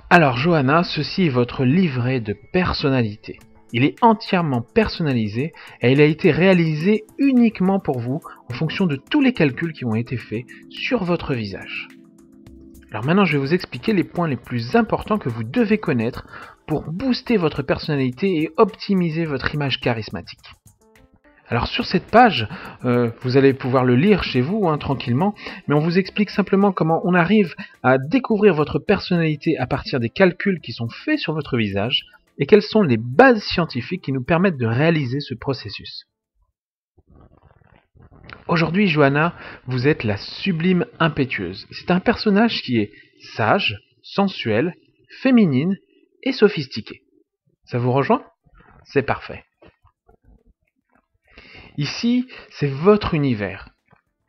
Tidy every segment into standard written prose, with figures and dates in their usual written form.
Alors Johanna, ceci est votre livret de personnalité. Il est entièrement personnalisé et il a été réalisé uniquement pour vous en fonction de tous les calculs qui ont été faits sur votre visage. Alors maintenant, je vais vous expliquer les points les plus importants que vous devez connaître pour booster votre personnalité et optimiser votre image charismatique. Alors sur cette page, vous allez pouvoir le lire chez vous tranquillement, mais on vous explique simplement comment on arrive à découvrir votre personnalité à partir des calculs qui sont faits sur votre visage et quelles sont les bases scientifiques qui nous permettent de réaliser ce processus. Aujourd'hui, Johanna, vous êtes la sublime impétueuse. C'est un personnage qui est sage, sensuel, féminine et sophistiquée. Ça vous rejoint? C'est parfait. Ici, c'est votre univers.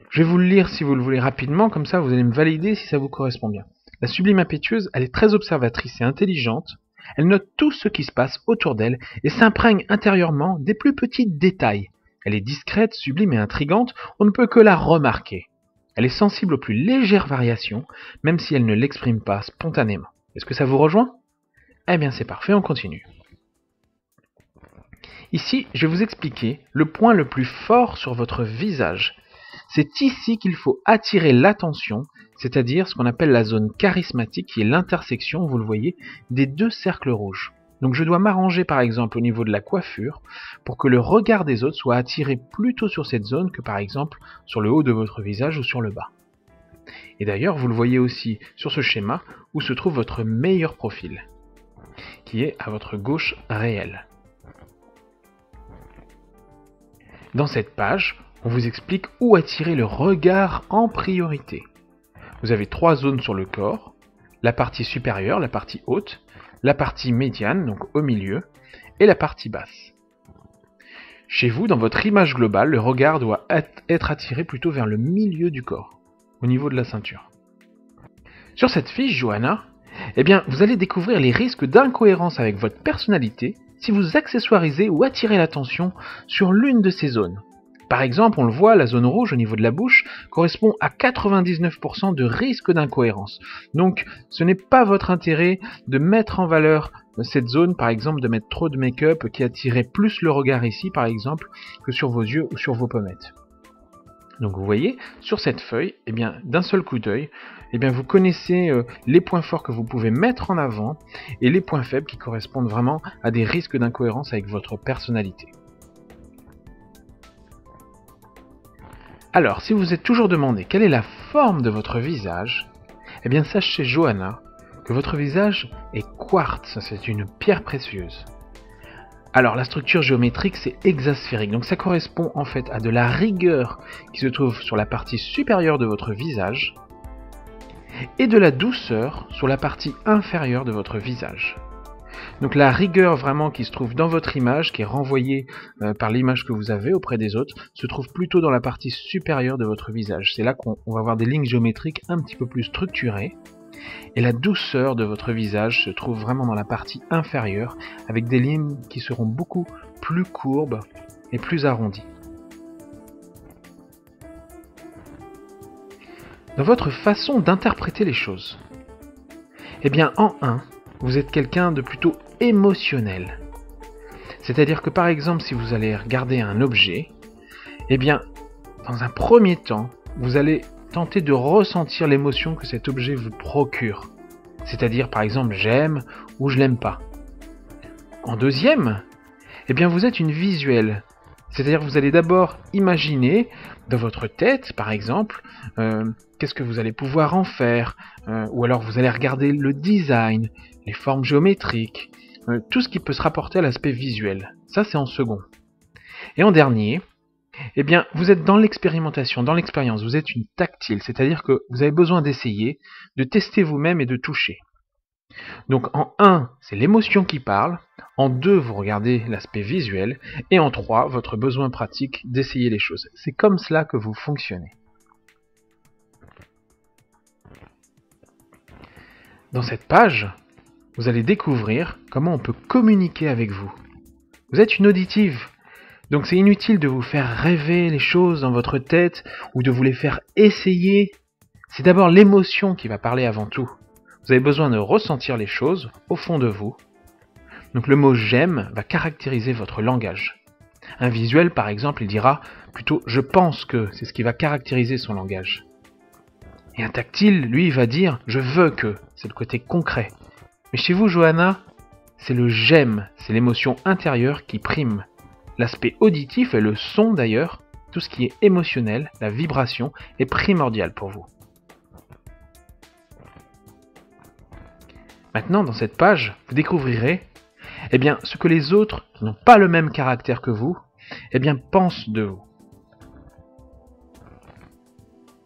Je vais vous le lire si vous le voulez rapidement, comme ça vous allez me valider si ça vous correspond bien. La sublime impétueuse, elle est très observatrice et intelligente. Elle note tout ce qui se passe autour d'elle et s'imprègne intérieurement des plus petits détails. Elle est discrète, sublime et intrigante, on ne peut que la remarquer. Elle est sensible aux plus légères variations, même si elle ne l'exprime pas spontanément. Est-ce que ça vous rejoint? Eh bien c'est parfait, on continue. Ici, je vais vous expliquer le point le plus fort sur votre visage. C'est ici qu'il faut attirer l'attention, c'est-à-dire ce qu'on appelle la zone charismatique, qui est l'intersection, vous le voyez, des deux cercles rouges. Donc je dois m'arranger par exemple au niveau de la coiffure pour que le regard des autres soit attiré plutôt sur cette zone que par exemple sur le haut de votre visage ou sur le bas. Et d'ailleurs, vous le voyez aussi sur ce schéma où se trouve votre meilleur profil, qui est à votre gauche réelle. Dans cette page, on vous explique où attirer le regard en priorité. Vous avez 3 zones sur le corps, la partie supérieure, la partie haute, la partie médiane, donc au milieu, et la partie basse. Chez vous, dans votre image globale, le regard doit être attiré plutôt vers le milieu du corps, au niveau de la ceinture. Sur cette fiche, Johanna, eh bien, vous allez découvrir les risques d'incohérence avec votre personnalité si vous accessoirisez ou attirez l'attention sur l'une de ces zones. Par exemple, on le voit, la zone rouge au niveau de la bouche correspond à 99% de risque d'incohérence. Donc, ce n'est pas votre intérêt de mettre en valeur cette zone, par exemple, de mettre trop de make-up qui attirait plus le regard ici, par exemple, que sur vos yeux ou sur vos pommettes. Donc vous voyez, sur cette feuille, eh bien, d'un seul coup d'œil, eh bien, vous connaissez les points forts que vous pouvez mettre en avant et les points faibles qui correspondent vraiment à des risques d'incohérence avec votre personnalité. Alors, si vous êtes toujours demandé quelle est la forme de votre visage, eh bien sachez, Johanna, que votre visage est quartz, c'est une pierre précieuse. Alors, la structure géométrique, c'est hexasphérique, donc ça correspond en fait à de la rigueur qui se trouve sur la partie supérieure de votre visage et de la douceur sur la partie inférieure de votre visage. Donc la rigueur vraiment qui se trouve dans votre image, qui est renvoyée par l'image que vous avez auprès des autres, se trouve plutôt dans la partie supérieure de votre visage. C'est là qu'on va avoir des lignes géométriques un petit peu plus structurées. Et la douceur de votre visage se trouve vraiment dans la partie inférieure, avec des lignes qui seront beaucoup plus courbes et plus arrondies. Dans votre façon d'interpréter les choses, eh bien en 1, vous êtes quelqu'un de plutôt émotionnel. C'est-à-dire que par exemple, si vous allez regarder un objet, eh bien, dans un premier temps, vous allez tenter de ressentir l'émotion que cet objet vous procure. C'est-à-dire, par exemple, j'aime ou je l'aime pas. En deuxième, eh bien, vous êtes une visuelle. C'est-à-dire que vous allez d'abord imaginer dans votre tête, par exemple, qu'est-ce que vous allez pouvoir en faire, ou alors vous allez regarder le design, les formes géométriques, tout ce qui peut se rapporter à l'aspect visuel. Ça, c'est en second. Et en dernier, eh bien, vous êtes dans l'expérimentation, dans l'expérience, vous êtes une tactile, c'est-à-dire que vous avez besoin d'essayer, de tester vous-même et de toucher. Donc en 1, c'est l'émotion qui parle, en 2, vous regardez l'aspect visuel, et en 3, votre besoin pratique d'essayer les choses. C'est comme cela que vous fonctionnez. Dans cette page, vous allez découvrir comment on peut communiquer avec vous. Vous êtes une auditive. Donc c'est inutile de vous faire rêver les choses dans votre tête ou de vous les faire essayer C'est d'abord l'émotion qui va parler avant tout. Vous avez besoin de ressentir les choses au fond de vous. Donc le mot j'aime va caractériser votre langage. Un visuel, par exemple, il dira plutôt je pense que, c'est ce qui va caractériser son langage. Et un tactile, lui, il va dire je veux que, c'est le côté concret. Mais chez vous, Johanna, c'est le j'aime, c'est l'émotion intérieure qui prime. L'aspect auditif et le son d'ailleurs, tout ce qui est émotionnel, la vibration, est primordial pour vous. Maintenant, dans cette page, vous découvrirez ce que les autres qui n'ont pas le même caractère que vous, pensent de vous.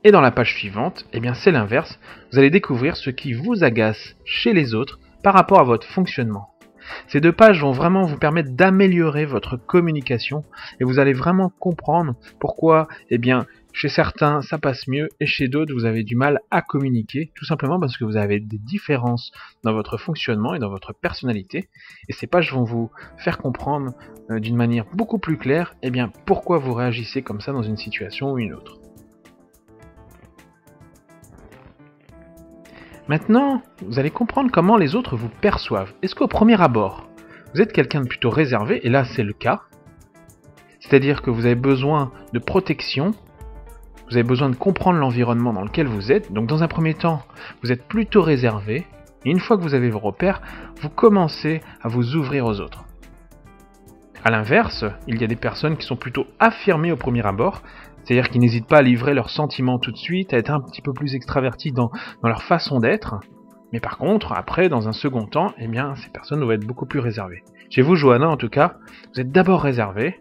Et dans la page suivante, c'est l'inverse. Vous allez découvrir ce qui vous agace chez les autres par rapport à votre fonctionnement. Ces deux pages vont vraiment vous permettre d'améliorer votre communication et vous allez vraiment comprendre pourquoi, chez certains ça passe mieux et chez d'autres vous avez du mal à communiquer, tout simplement parce que vous avez des différences dans votre fonctionnement et dans votre personnalité. Et ces pages vont vous faire comprendre d'une manière beaucoup plus claire pourquoi vous réagissez comme ça dans une situation ou une autre. Maintenant, vous allez comprendre comment les autres vous perçoivent. Est-ce qu'au premier abord, vous êtes quelqu'un de plutôt réservé, et là c'est le cas, c'est-à-dire que vous avez besoin de protection, vous avez besoin de comprendre l'environnement dans lequel vous êtes, donc dans un premier temps, vous êtes plutôt réservé, et une fois que vous avez vos repères, vous commencez à vous ouvrir aux autres. A l'inverse, il y a des personnes qui sont plutôt affirmées au premier abord, c'est-à-dire qu'ils n'hésitent pas à livrer leurs sentiments tout de suite, à être un petit peu plus extravertis dans leur façon d'être. Mais par contre, après, dans un second temps, ces personnes doivent être beaucoup plus réservées. Chez vous, Johanna, en tout cas, vous êtes d'abord réservé.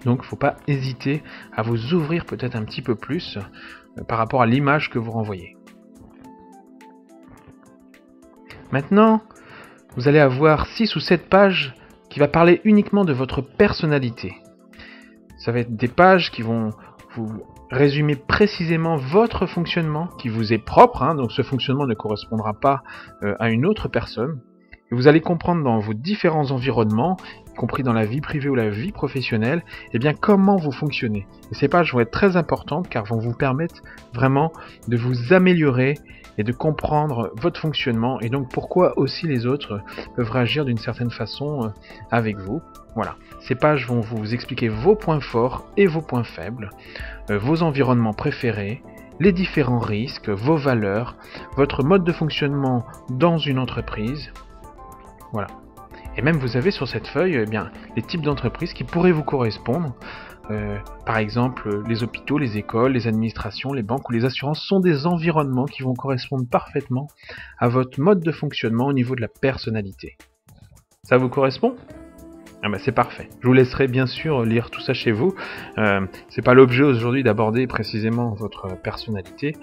Donc, il ne faut pas hésiter à vous ouvrir peut-être un petit peu plus par rapport à l'image que vous renvoyez. Maintenant, vous allez avoir 6 ou 7 pages qui va parler uniquement de votre personnalité. Ça va être des pages qui vont vous résumer précisément votre fonctionnement qui vous est propre, donc ce fonctionnement ne correspondra pas à une autre personne. Et vous allez comprendre dans vos différents environnements, y compris dans la vie privée ou la vie professionnelle, comment vous fonctionnez. Et ces pages vont être très importantes car vont vous permettre vraiment de vous améliorer et de comprendre votre fonctionnement et donc pourquoi aussi les autres peuvent réagir d'une certaine façon avec vous. Voilà, ces pages vont vous expliquer vos points forts et vos points faibles, vos environnements préférés, les différents risques, vos valeurs, votre mode de fonctionnement dans une entreprise. Voilà. Et même vous avez sur cette feuille les types d'entreprises qui pourraient vous correspondre. Par exemple, les hôpitaux, les écoles, les administrations, les banques ou les assurances sont des environnements qui vont correspondre parfaitement à votre mode de fonctionnement au niveau de la personnalité. Ça vous correspond ? C'est parfait. Je vous laisserai bien sûr lire tout ça chez vous. C'est pas l'objet aujourd'hui d'aborder précisément votre personnalité,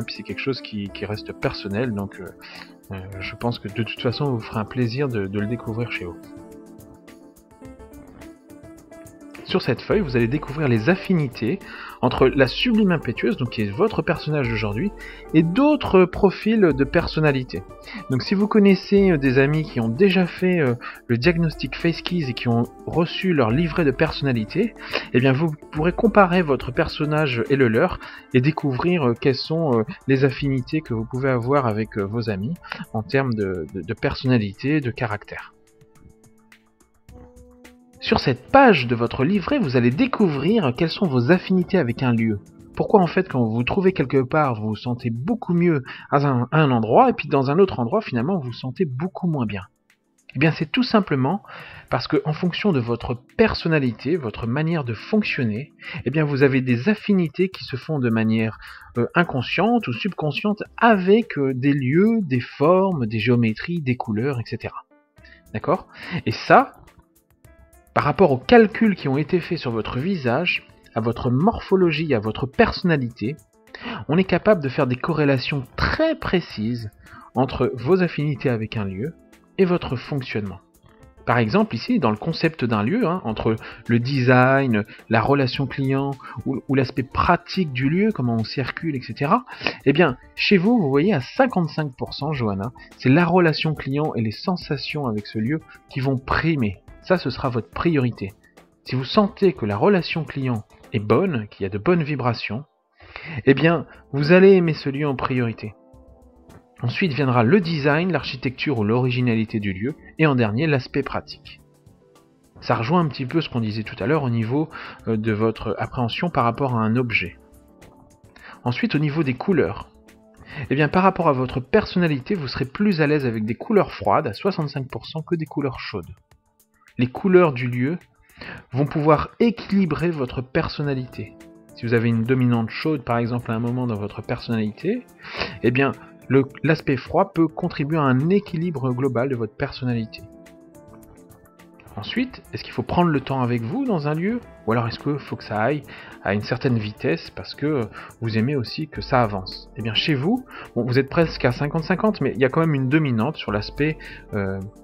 puis c'est quelque chose qui reste personnel, donc je pense que de toute façon vous ferez un plaisir de le découvrir chez vous. Sur cette feuille, vous allez découvrir les affinités entre la sublime impétueuse, donc qui est votre personnage d'aujourd'hui, et d'autres profils de personnalité. Donc si vous connaissez des amis qui ont déjà fait le diagnostic FaceKeys et qui ont reçu leur livret de personnalité, vous pourrez comparer votre personnage et le leur et découvrir quelles sont les affinités que vous pouvez avoir avec vos amis en termes de personnalité, de caractère. Sur cette page de votre livret, vous allez découvrir quelles sont vos affinités avec un lieu. Pourquoi en fait quand vous vous trouvez quelque part, vous vous sentez beaucoup mieux à un endroit, et puis dans un autre endroit, finalement, vous vous sentez beaucoup moins bien. C'est tout simplement parce que en fonction de votre personnalité, votre manière de fonctionner, vous avez des affinités qui se font de manière inconsciente ou subconsciente avec des lieux, des formes, des géométries, des couleurs, etc. D'accord ? Et ça, par rapport aux calculs qui ont été faits sur votre visage, à votre morphologie, à votre personnalité, on est capable de faire des corrélations très précises entre vos affinités avec un lieu et votre fonctionnement. Par exemple, ici, dans le concept d'un lieu, entre le design, la relation client ou l'aspect pratique du lieu, comment on circule, etc., chez vous, vous voyez à 55%, Johanna, c'est la relation client et les sensations avec ce lieu qui vont primer. Ça, ce sera votre priorité. Si vous sentez que la relation client est bonne, qu'il y a de bonnes vibrations, Eh bien, vous allez aimer ce lieu en priorité. Ensuite viendra le design, l'architecture ou l'originalité du lieu, et en dernier, l'aspect pratique. Ça rejoint un petit peu ce qu'on disait tout à l'heure au niveau de votre appréhension par rapport à un objet. Ensuite, au niveau des couleurs. Eh bien, par rapport à votre personnalité, vous serez plus à l'aise avec des couleurs froides à 65% que des couleurs chaudes. Les couleurs du lieu vont pouvoir équilibrer votre personnalité. Si vous avez une dominante chaude, par exemple, à un moment dans votre personnalité, eh bien, l'aspect froid peut contribuer à un équilibre global de votre personnalité. Ensuite, est-ce qu'il faut prendre le temps avec vous dans un lieu? Ou alors est-ce qu'il faut que ça aille à une certaine vitesse parce que vous aimez aussi que ça avance? Eh bien chez vous, bon, vous êtes presque à 50-50, mais il y a quand même une dominante sur l'aspect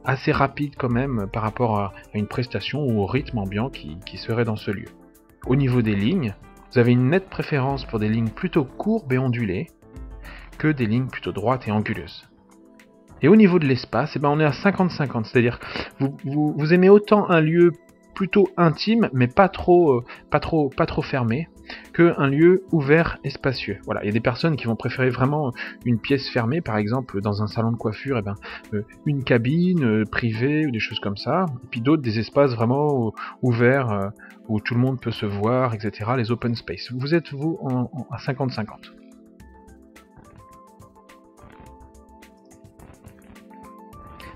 assez rapide quand même par rapport à une prestation ou au rythme ambiant qui serait dans ce lieu. Au niveau des lignes, vous avez une nette préférence pour des lignes plutôt courbes et ondulées que des lignes plutôt droites et anguleuses. Et au niveau de l'espace, eh ben on est à 50-50, c'est-à-dire vous aimez autant un lieu plutôt intime, mais pas trop fermé, qu'un lieu ouvert et spacieux. Voilà, il y a des personnes qui vont préférer vraiment une pièce fermée, par exemple dans un salon de coiffure, une cabine privée ou des choses comme ça, et puis d'autres des espaces vraiment ouverts où tout le monde peut se voir, etc. Les open space. Vous êtes vous à 50-50.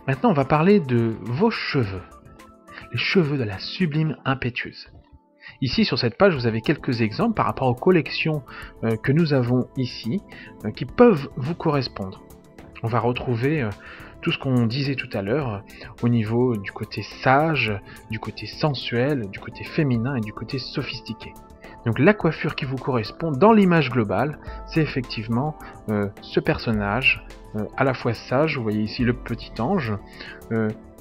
Maintenant, on va parler de vos cheveux. Les cheveux de la sublime impétueuse. Ici, sur cette page, vous avez quelques exemples par rapport aux collections que nous avons ici, qui peuvent vous correspondre. On va retrouver tout ce qu'on disait tout à l'heure au niveau du côté sage, du côté sensuel, du côté féminin et du côté sophistiqué. Donc la coiffure qui vous correspond dans l'image globale, c'est effectivement ce personnage, à la fois sage, vous voyez ici le petit ange,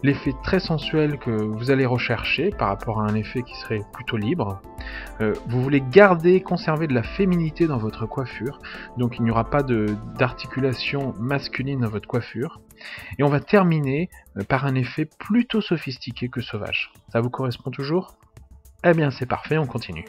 l'effet très sensuel que vous allez rechercher par rapport à un effet qui serait plutôt libre. Vous voulez conserver de la féminité dans votre coiffure, donc il n'y aura pas d'articulation masculine dans votre coiffure. Et on va terminer par un effet plutôt sophistiqué que sauvage. Ça vous correspond toujours? Eh bien c'est parfait, on continue.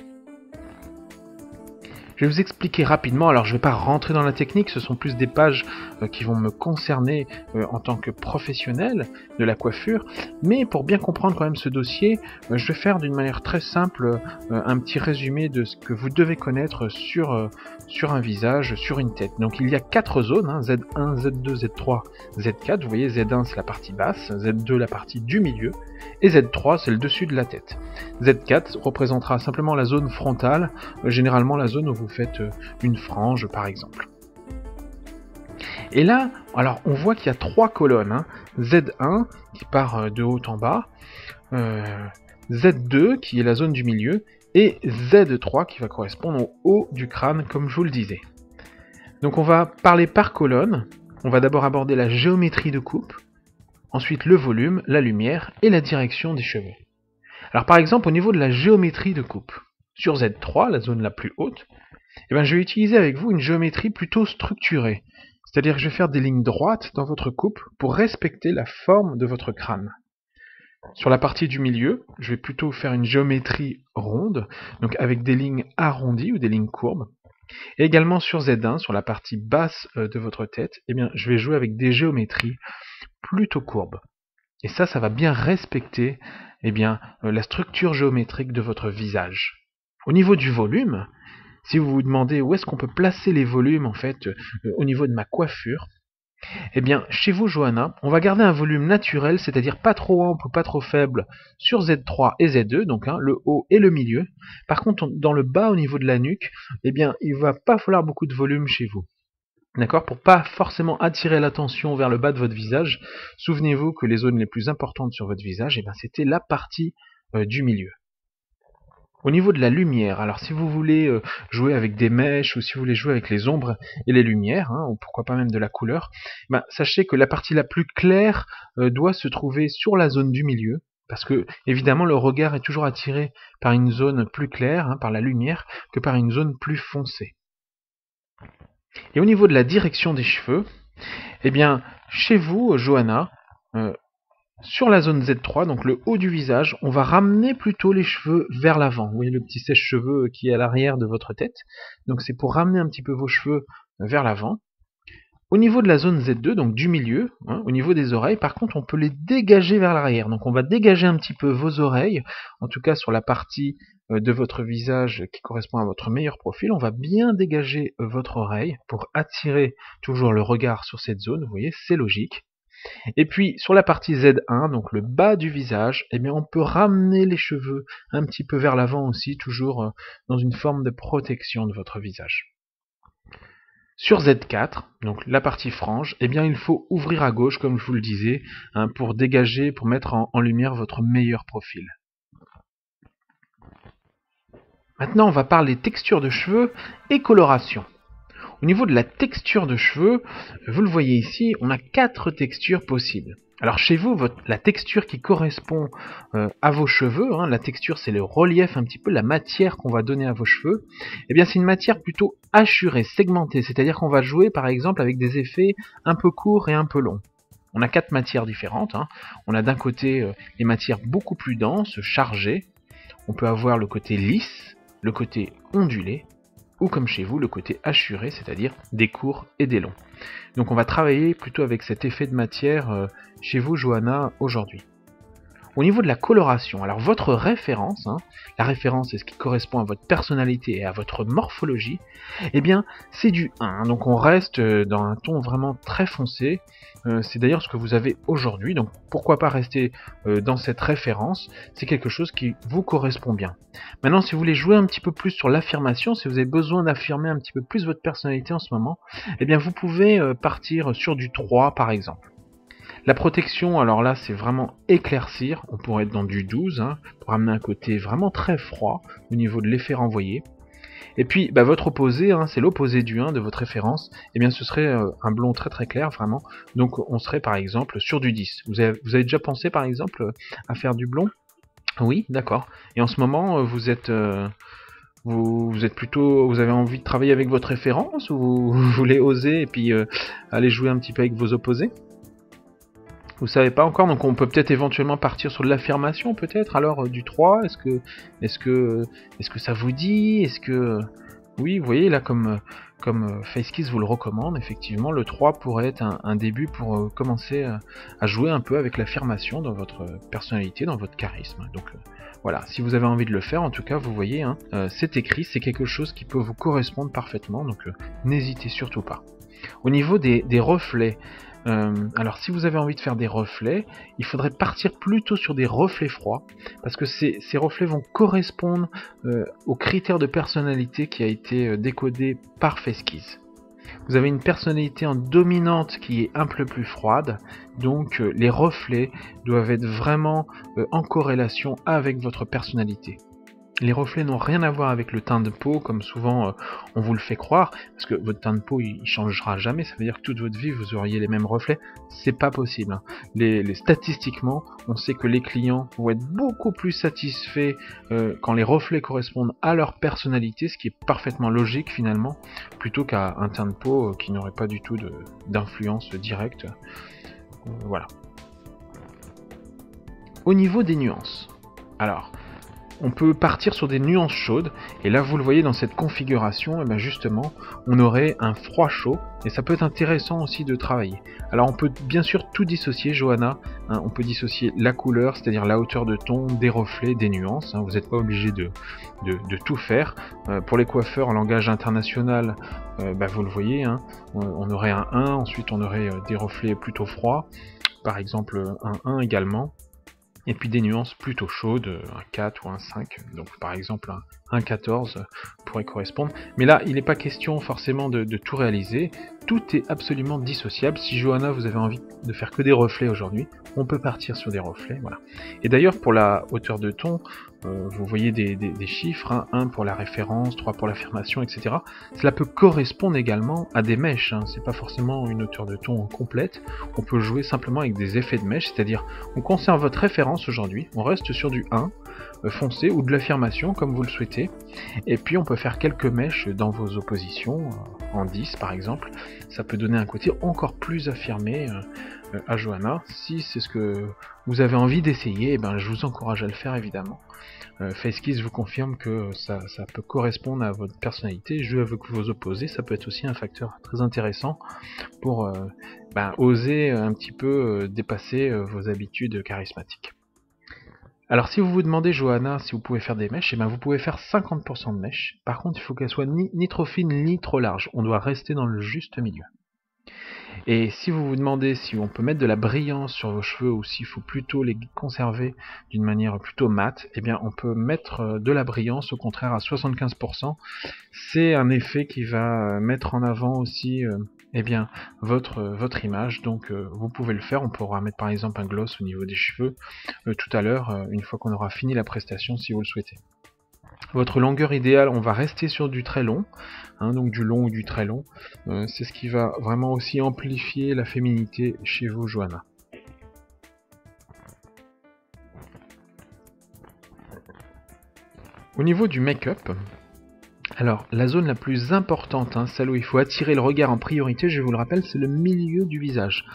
Je vais vous expliquer rapidement, alors je ne vais pas rentrer dans la technique, ce sont plus des pages qui vont me concerner en tant que professionnel de la coiffure, mais pour bien comprendre quand même ce dossier, je vais faire d'une manière très simple un petit résumé de ce que vous devez connaître sur un visage, sur une tête. Donc il y a 4 zones, hein, Z1, Z2, Z3, Z4, vous voyez Z1 c'est la partie basse, Z2 la partie du milieu, et Z3 c'est le dessus de la tête. Z4 représentera simplement la zone frontale, généralement la zone où vous faites une frange par exemple. Et là, alors on voit qu'il y a 3 colonnes, hein. Z1 qui part de haut en bas, Z2 qui est la zone du milieu, et Z3 qui va correspondre au haut du crâne comme je vous le disais. Donc on va parler par colonne, on va d'abord aborder la géométrie de coupe, ensuite le volume, la lumière et la direction des cheveux. Alors par exemple au niveau de la géométrie de coupe, sur Z3, la zone la plus haute, je vais utiliser avec vous une géométrie plutôt structurée. C'est-à-dire que je vais faire des lignes droites dans votre coupe pour respecter la forme de votre crâne. Sur la partie du milieu, je vais plutôt faire une géométrie ronde, donc avec des lignes arrondies ou des lignes courbes. Et également sur Z1, sur la partie basse de votre tête, je vais jouer avec des géométries plutôt courbes. Et ça va bien respecter la structure géométrique de votre visage. Au niveau du volume, si vous vous demandez où est-ce qu'on peut placer les volumes en fait au niveau de ma coiffure, chez vous Johanna, on va garder un volume naturel, c'est-à-dire pas trop ample ou pas trop faible sur Z3 et Z2, donc le haut et le milieu. Par contre, dans le bas au niveau de la nuque, il va pas falloir beaucoup de volume chez vous. D'accord? Pour pas forcément attirer l'attention vers le bas de votre visage, souvenez-vous que les zones les plus importantes sur votre visage, c'était la partie du milieu. Au niveau de la lumière, alors si vous voulez jouer avec des mèches ou si vous voulez jouer avec les ombres et les lumières, ou pourquoi pas même de la couleur, sachez que la partie la plus claire doit se trouver sur la zone du milieu, parce que évidemment le regard est toujours attiré par une zone plus claire, par la lumière, que par une zone plus foncée. Et au niveau de la direction des cheveux, chez vous, Johanna, Sur la zone Z3, donc le haut du visage, on va ramener plutôt les cheveux vers l'avant. Vous voyez le petit sèche-cheveux qui est à l'arrière de votre tête. Donc c'est pour ramener un petit peu vos cheveux vers l'avant. Au niveau de la zone Z2, donc du milieu, au niveau des oreilles, par contre, on peut les dégager vers l'arrière. Donc on va dégager un petit peu vos oreilles, en tout cas sur la partie de votre visage qui correspond à votre meilleur profil. On va bien dégager votre oreille pour attirer toujours le regard sur cette zone. Vous voyez, c'est logique. Et puis sur la partie Z1, donc le bas du visage, eh bien on peut ramener les cheveux un petit peu vers l'avant aussi, toujours dans une forme de protection de votre visage. Sur Z4, donc la partie frange, eh bien il faut ouvrir à gauche, comme je vous le disais, pour dégager, pour mettre en lumière votre meilleur profil. Maintenant, on va parler texture de cheveux et coloration. Au niveau de la texture de cheveux, vous le voyez ici, on a 4 textures possibles. Alors chez vous, la texture qui correspond à vos cheveux, la texture c'est le relief, un petit peu la matière qu'on va donner à vos cheveux, eh bien c'est une matière plutôt hachurée, segmentée, c'est-à-dire qu'on va jouer par exemple avec des effets un peu courts et un peu longs. On a 4 matières différentes, on a d'un côté les matières beaucoup plus denses, chargées, on peut avoir le côté lisse, le côté ondulé, ou comme chez vous, le côté hachuré, c'est-à-dire des courts et des longs. Donc on va travailler plutôt avec cet effet de matière chez vous, Johanna, aujourd'hui. Au niveau de la coloration, alors votre référence, la référence c'est ce qui correspond à votre personnalité et à votre morphologie, eh bien c'est du 1, donc on reste dans un ton vraiment très foncé, c'est d'ailleurs ce que vous avez aujourd'hui, donc pourquoi pas rester dans cette référence, c'est quelque chose qui vous correspond bien. Maintenant si vous voulez jouer un petit peu plus sur l'affirmation, si vous avez besoin d'affirmer un petit peu plus votre personnalité en ce moment, eh bien vous pouvez partir sur du 3 par exemple. La protection, alors là, c'est vraiment éclaircir. On pourrait être dans du 12, pour amener un côté vraiment très froid au niveau de l'effet renvoyé. Et puis, votre opposé, c'est l'opposé du 1 de votre référence. Eh bien, ce serait un blond très très clair, vraiment. Donc, on serait par exemple sur du 10. Vous avez déjà pensé, par exemple, à faire du blond? Oui, d'accord. Et en ce moment, vous êtes plutôt, vous avez envie de travailler avec votre référence ou vous voulez oser et puis aller jouer un petit peu avec vos opposés? Vous savez pas encore, donc on peut peut-être éventuellement partir sur de l'affirmation, peut-être, alors du 3, est-ce que ça vous dit? Est-ce que... Oui, vous voyez, là, comme FaceKiss vous le recommande, effectivement, le 3 pourrait être un début pour commencer à jouer un peu avec l'affirmation dans votre personnalité, dans votre charisme. Donc voilà, si vous avez envie de le faire, en tout cas, vous voyez, c'est écrit, c'est quelque chose qui peut vous correspondre parfaitement, donc n'hésitez surtout pas. Au niveau des reflets, alors si vous avez envie de faire des reflets, il faudrait partir plutôt sur des reflets froids, parce que ces reflets vont correspondre aux critères de personnalité qui a été décodé par FaceKiss. Vous avez une personnalité en dominante qui est un peu plus froide, donc les reflets doivent être vraiment en corrélation avec votre personnalité. Les reflets n'ont rien à voir avec le teint de peau, comme souvent on vous le fait croire, parce que votre teint de peau il changera jamais, ça veut dire que toute votre vie vous auriez les mêmes reflets, c'est pas possible. Statistiquement, on sait que les clients vont être beaucoup plus satisfaits quand les reflets correspondent à leur personnalité, ce qui est parfaitement logique finalement, plutôt qu'à un teint de peau qui n'aurait pas du tout d'influence directe. Voilà. Au niveau des nuances, alors... on peut partir sur des nuances chaudes, et là vous le voyez dans cette configuration, et bien justement on aurait un froid chaud, et ça peut être intéressant aussi de travailler. Alors on peut bien sûr tout dissocier, Johanna, on peut dissocier la couleur, c'est-à-dire la hauteur de ton, des reflets, des nuances, vous n'êtes pas obligé de tout faire. Pour les coiffeurs en langage international, vous le voyez, on aurait un 1, ensuite on aurait des reflets plutôt froids, par exemple un 1 également. Et puis des nuances plutôt chaudes, un 4 ou un 5, donc par exemple un 14 pourrait correspondre. Mais là, il n'est pas question forcément de tout réaliser, tout est absolument dissociable. Si Johanna, vous avez envie de faire que des reflets aujourd'hui, on peut partir sur des reflets, voilà. Et d'ailleurs, pour la hauteur de ton, vous voyez des chiffres, 1 pour la référence, 3 pour l'affirmation, etc. Cela peut correspondre également à des mèches, c'est pas forcément une hauteur de ton complète, on peut jouer simplement avec des effets de mèche, c'est-à-dire on conserve votre référence aujourd'hui, on reste sur du 1, foncé ou de l'affirmation comme vous le souhaitez. Et puis on peut faire quelques mèches dans vos oppositions, en 10 par exemple. Ça peut donner un côté encore plus affirmé à Johanna. Si c'est ce que vous avez envie d'essayer, eh ben, je vous encourage à le faire évidemment. FaceKiss vous confirme que ça peut correspondre à votre personnalité. Jouer avec vos opposés, ça peut être aussi un facteur très intéressant pour oser un petit peu dépasser vos habitudes charismatiques. Alors si vous vous demandez, Johanna, si vous pouvez faire des mèches, eh ben, vous pouvez faire 50% de mèches. Par contre, il faut qu'elles soient ni trop fines ni trop larges. On doit rester dans le juste milieu. Et si vous vous demandez si on peut mettre de la brillance sur vos cheveux ou s'il faut plutôt les conserver d'une manière plutôt mate, eh bien on peut mettre de la brillance, au contraire à 75%. C'est un effet qui va mettre en avant aussi votre image, donc vous pouvez le faire. On pourra mettre par exemple un gloss au niveau des cheveux tout à l'heure, une fois qu'on aura fini la prestation si vous le souhaitez. Votre longueur idéale, on va rester sur du très long, donc du long ou du très long. C'est ce qui va vraiment aussi amplifier la féminité chez vous, Johanna. Au niveau du make-up, alors la zone la plus importante, celle où il faut attirer le regard en priorité, je vous le rappelle, c'est le milieu du visage.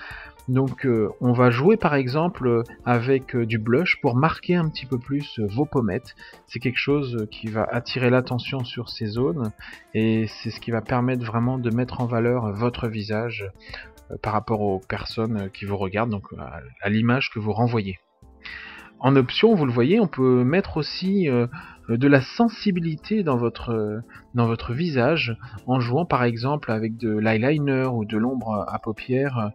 Donc on va jouer par exemple avec du blush pour marquer un petit peu plus vos pommettes. C'est quelque chose qui va attirer l'attention sur ces zones et c'est ce qui va permettre vraiment de mettre en valeur votre visage par rapport aux personnes qui vous regardent, donc à l'image que vous renvoyez. En option, vous le voyez, on peut mettre aussi de la sensibilité dans votre visage en jouant par exemple avec de l'eyeliner ou de l'ombre à paupières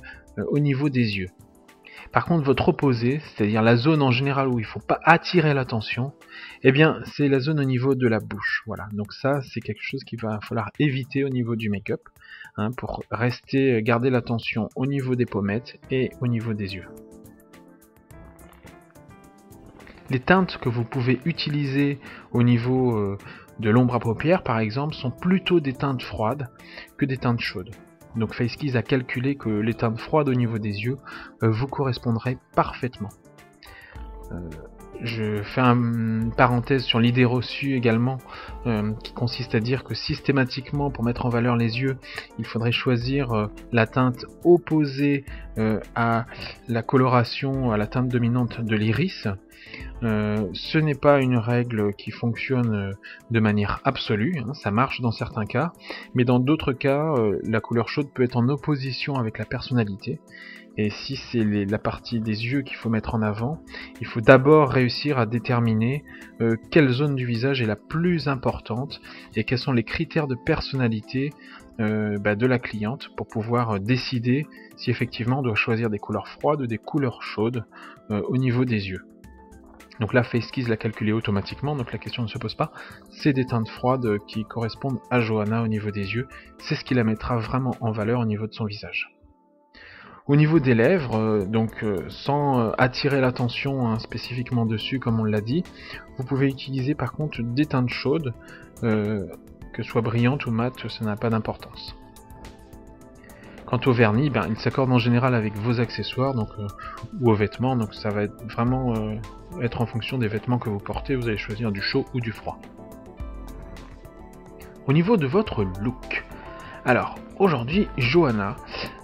au niveau des yeux. Par contre, votre opposé, c'est-à-dire la zone en général où il ne faut pas attirer l'attention, eh bien c'est la zone au niveau de la bouche. Voilà. Donc ça, c'est quelque chose qu'il va falloir éviter au niveau du make-up, pour garder l'attention au niveau des pommettes et au niveau des yeux. Les teintes que vous pouvez utiliser au niveau de l'ombre à paupières, par exemple, sont plutôt des teintes froides que des teintes chaudes. Donc FaceKiss a calculé que les teintes froides au niveau des yeux vous correspondraient parfaitement. Je fais une parenthèse sur l'idée reçue également, qui consiste à dire que systématiquement, pour mettre en valeur les yeux, il faudrait choisir la teinte opposée à la coloration, à la teinte dominante de l'iris. Ce n'est pas une règle qui fonctionne de manière absolue, ça marche dans certains cas, mais dans d'autres cas, la couleur chaude peut être en opposition avec la personnalité. Et si c'est la partie des yeux qu'il faut mettre en avant, il faut d'abord réussir à déterminer quelle zone du visage est la plus importante et quels sont les critères de personnalité de la cliente pour pouvoir décider si effectivement on doit choisir des couleurs froides ou des couleurs chaudes au niveau des yeux. Donc là, FaceKiss l'a calculé automatiquement, donc la question ne se pose pas. C'est des teintes froides qui correspondent à Johanna au niveau des yeux. C'est ce qui la mettra vraiment en valeur au niveau de son visage. Au niveau des lèvres, sans attirer l'attention spécifiquement dessus, comme on l'a dit, vous pouvez utiliser par contre des teintes chaudes, que ce soit brillantes ou mates, ça n'a pas d'importance. Quant au vernis, il s'accorde en général avec vos accessoires ou aux vêtements, donc ça va vraiment être en fonction des vêtements que vous portez, vous allez choisir du chaud ou du froid. Au niveau de votre look, alors aujourd'hui, Johanna,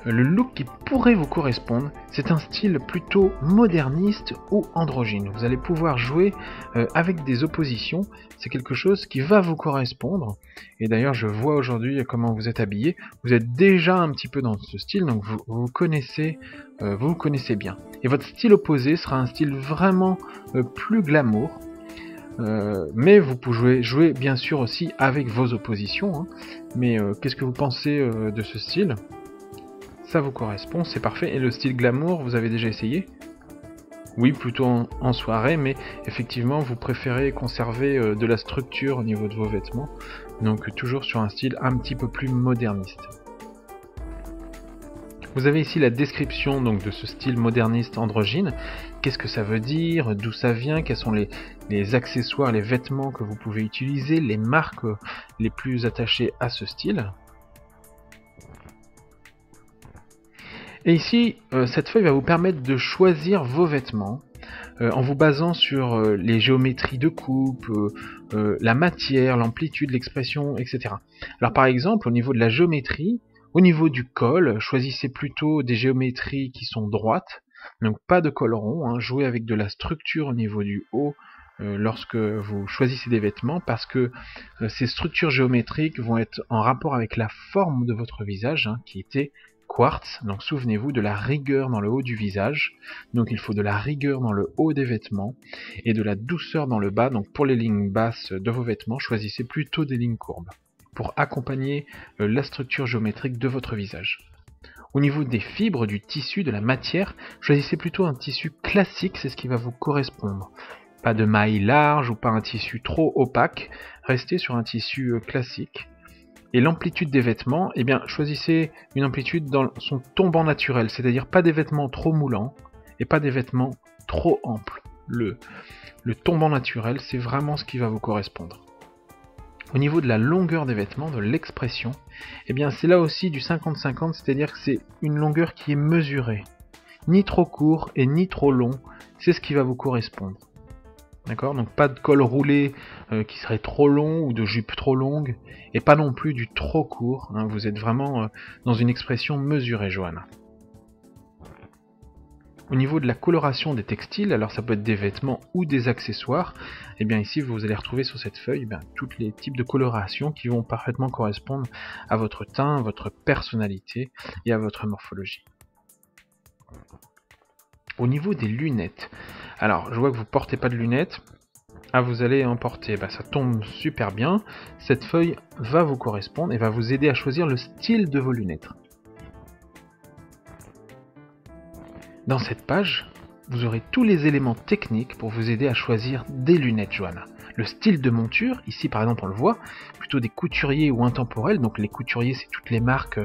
le look qui pourrait vous correspondre, c'est un style plutôt moderniste ou androgyne. Vous allez pouvoir jouer avec des oppositions, c'est quelque chose qui va vous correspondre. Et d'ailleurs, je vois aujourd'hui comment vous êtes habillé. Vous êtes déjà un petit peu dans ce style, donc vous connaissez bien. Et votre style opposé sera un style vraiment plus glamour. Mais vous pouvez jouer bien sûr aussi avec vos oppositions, mais qu'est-ce que vous pensez de ce style? Ça vous correspond, c'est parfait. Et le style glamour, vous avez déjà essayé? Oui, plutôt en soirée, mais effectivement vous préférez conserver de la structure au niveau de vos vêtements, donc toujours sur un style un petit peu plus moderniste. Vous avez ici la description de ce style moderniste androgyne. Qu'est-ce que ça veut dire? D'où ça vient? Quels sont les accessoires, les vêtements que vous pouvez utiliser? Les marques les plus attachées à ce style? Et ici, cette feuille va vous permettre de choisir vos vêtements en vous basant sur les géométries de coupe, la matière, l'amplitude, l'expression, etc. Alors par exemple, au niveau de la géométrie, au niveau du col, choisissez plutôt des géométries qui sont droites, donc pas de col rond, hein, jouez avec de la structure au niveau du haut lorsque vous choisissez des vêtements, parce que ces structures géométriques vont être en rapport avec la forme de votre visage, hein, qui était quartz. Donc souvenez-vous de la rigueur dans le haut du visage, donc il faut de la rigueur dans le haut des vêtements et de la douceur dans le bas. Donc pour les lignes basses de vos vêtements, choisissez plutôt des lignes courbes pour accompagner la structure géométrique de votre visage. Au niveau des fibres, du tissu, de la matière, choisissez plutôt un tissu classique, c'est ce qui va vous correspondre. Pas de maille large ou pas un tissu trop opaque, restez sur un tissu classique. Et l'amplitude des vêtements, eh bien, choisissez une amplitude dans son tombant naturel, c'est-à-dire pas des vêtements trop moulants et pas des vêtements trop amples. Le tombant naturel, c'est vraiment ce qui va vous correspondre. Au niveau de la longueur des vêtements, de l'expression, eh bien, c'est là aussi du 50-50, c'est-à-dire que c'est une longueur qui est mesurée. Ni trop court et ni trop long, c'est ce qui va vous correspondre. D'accord, donc pas de col roulé qui serait trop long ou de jupe trop longue, et pas non plus du trop court, hein, vous êtes vraiment dans une expression mesurée, Johanna. Au niveau de la coloration des textiles, alors ça peut être des vêtements ou des accessoires, et bien ici vous allez retrouver sur cette feuille tous les types de colorations qui vont parfaitement correspondre à votre teint, à votre personnalité et à votre morphologie. Au niveau des lunettes, alors je vois que vous portez pas de lunettes, vous allez en porter, ça tombe super bien, cette feuille va vous correspondre et va vous aider à choisir le style de vos lunettes. Dans cette page, vous aurez tous les éléments techniques pour vous aider à choisir des lunettes, Johanna. Le style de monture, ici par exemple on le voit, plutôt des couturiers ou intemporels, donc les couturiers c'est toutes les marques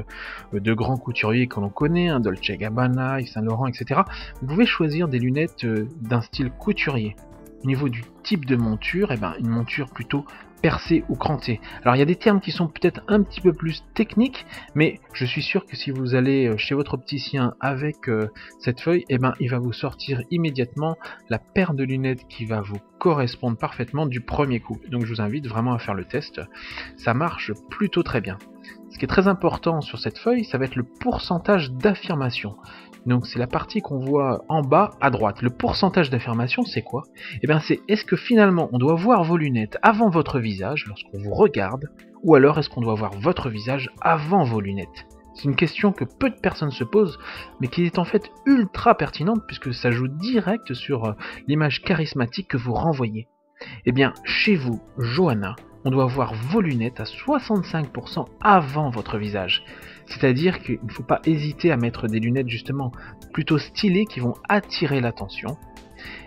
de grands couturiers que l'on connaît, hein, Dolce & Gabbana, Yves Saint Laurent, etc. Vous pouvez choisir des lunettes d'un style couturier. Au niveau du type de monture, une monture plutôt percée ou crantée. Alors il y a des termes qui sont peut-être un petit peu plus techniques, mais je suis sûr que si vous allez chez votre opticien avec cette feuille, il va vous sortir immédiatement la paire de lunettes qui va vous correspondre parfaitement du premier coup. Donc je vous invite vraiment à faire le test, ça marche plutôt très bien. Ce qui est très important sur cette feuille, ça va être le pourcentage d'affirmation. Donc c'est la partie qu'on voit en bas à droite. Le pourcentage d'affirmation, c'est quoi? C'est est-ce que finalement on doit voir vos lunettes avant votre visage lorsqu'on vous regarde, ou alors est-ce qu'on doit voir votre visage avant vos lunettes? C'est une question que peu de personnes se posent, mais qui est en fait ultra pertinente puisque ça joue direct sur l'image charismatique que vous renvoyez. Chez vous, Johanna, on doit voir vos lunettes à 65% avant votre visage. C'est-à-dire qu'il ne faut pas hésiter à mettre des lunettes justement plutôt stylées qui vont attirer l'attention.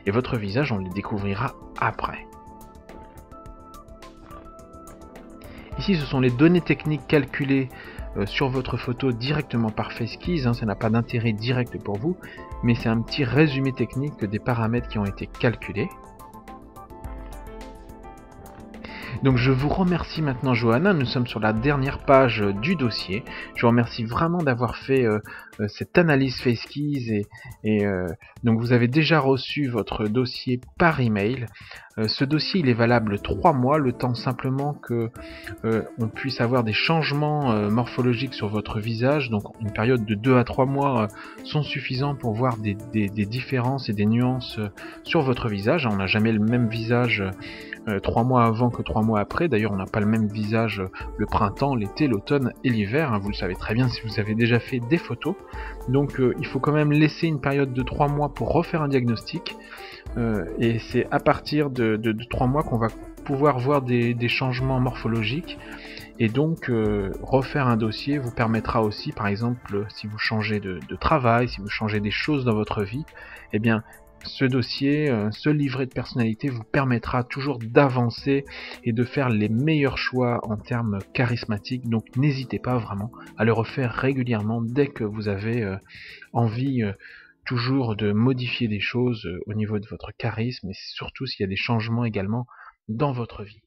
Et votre visage, on le découvrira après. Ici, ce sont les données techniques calculées sur votre photo directement par FaceKeys. Ça n'a pas d'intérêt direct pour vous, mais c'est un petit résumé technique des paramètres qui ont été calculés. Donc je vous remercie maintenant, Johanna, nous sommes sur la dernière page du dossier. Je vous remercie vraiment d'avoir fait cette analyse FaceKeys et donc vous avez déjà reçu votre dossier par email. Ce dossier il est valable 3 mois, le temps simplement que on puisse avoir des changements morphologiques sur votre visage. Donc une période de 2 à 3 mois sont suffisants pour voir des différences et des nuances sur votre visage. On n'a jamais le même visage 3 mois avant que 3 mois après. D'ailleurs on n'a pas le même visage le printemps, l'été, l'automne et l'hiver, vous le savez très bien si vous avez déjà fait des photos. Donc il faut quand même laisser une période de 3 mois pour refaire un diagnostic et c'est à partir de 3 mois qu'on va pouvoir voir des changements morphologiques, et donc refaire un dossier vous permettra aussi, par exemple si vous changez de travail, si vous changez des choses dans votre vie, ce dossier, ce livret de personnalité vous permettra toujours d'avancer et de faire les meilleurs choix en termes charismatiques. Donc n'hésitez pas vraiment à le refaire régulièrement dès que vous avez envie toujours de modifier des choses au niveau de votre charisme, et surtout s'il y a des changements également dans votre vie.